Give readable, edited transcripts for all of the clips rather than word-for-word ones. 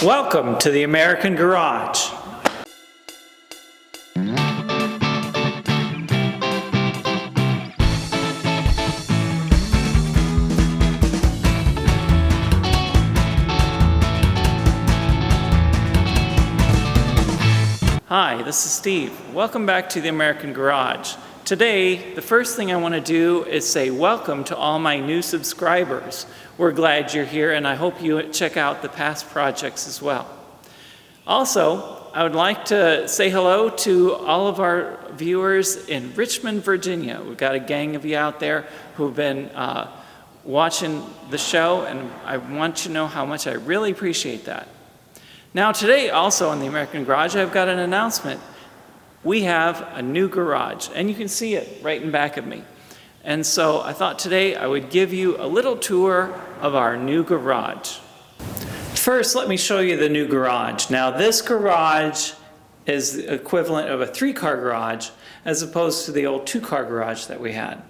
Welcome to the American Garage. Hi, this is Steve. Welcome back to the American Garage. Today, the first thing I want to do is say welcome to all my new subscribers. We're glad you're here, and I hope you check out the past projects as well. Also, I would like to say hello to all of our viewers in Richmond, Virginia. We've got a gang of you out there who've been watching the show, and I want you to know how much I really appreciate that. Now today, also in the American Garage, I've got an announcement. We have a new garage, and you can see it right in back of me. And so I thought today I would give you a little tour of our new garage. First, let me show you the new garage. Now this garage is the equivalent of a 3-car garage as opposed to the old 2-car garage that we had.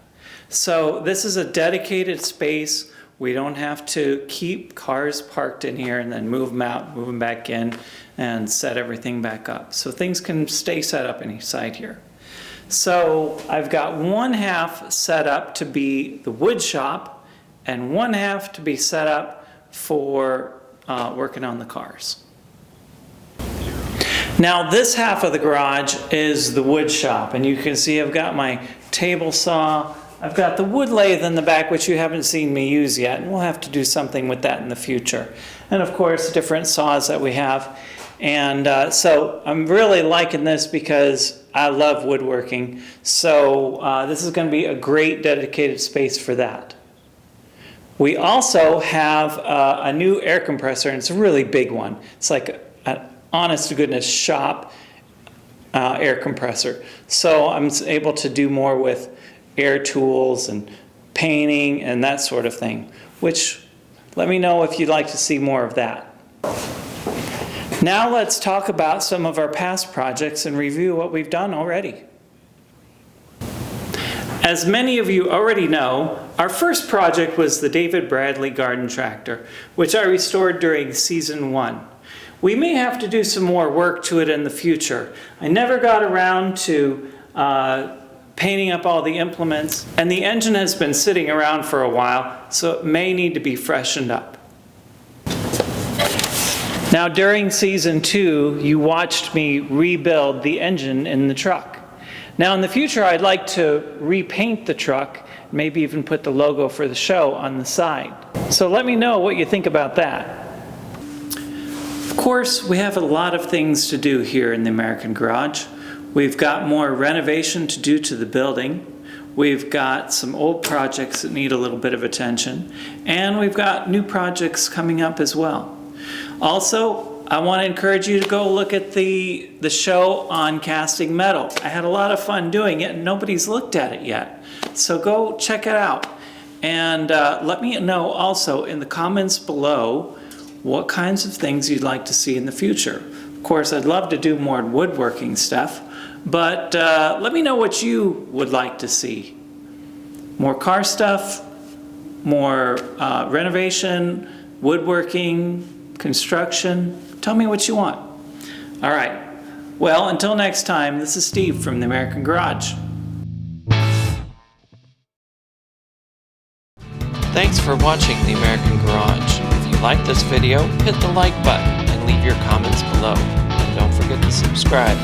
So this is a dedicated space. We don't have to keep cars parked in here and then move them out, move them back in, and set everything back up. So things can stay set up inside here. So I've got one half set up to be the wood shop and one half to be set up for working on the cars. Now this half of the garage is the wood shop, and you can see I've got my table saw. I've got the wood lathe in the back, which you haven't seen me use yet, and we'll have to do something with that in the future. And of course, different saws that we have. And so I'm really liking this because I love woodworking. So this is going to be a great dedicated space for that. We also have a new air compressor, and it's a really big one. It's like an honest-to-goodness shop air compressor. So I'm able to do more with air tools and painting and that sort of thing, which let me know if you'd like to see more of that. Now let's talk about some of our past projects and review what we've done already. As many of you already know, our first project was the David Bradley garden tractor, which I restored during season 1. We may have to do some more work to it in the future. I never got around to painting up all the implements, and the engine has been sitting around for a while, so it may need to be freshened up. Now during season 2, you watched me rebuild the engine in the truck. Now in the future, I'd like to repaint the truck, maybe even put the logo for the show on the side. So let me know what you think about that. Of course, we have a lot of things to do here in the American Garage. We've got more renovation to do to the building. We've got some old projects that need a little bit of attention. And we've got new projects coming up as well. Also, I want to encourage you to go look at the show on casting metal. I had a lot of fun doing it, and nobody's looked at it yet. So go check it out. And let me know also in the comments below what kinds of things you'd like to see in the future. Of course, I'd love to do more woodworking stuff. But let me know what you would like to see. More car stuff, more renovation, woodworking, construction. Tell me what you want. All right. Well, until next time, this is Steve from the American Garage. Thanks for watching the American Garage. If you liked this video, hit the like button and leave your comments below. And don't forget to subscribe.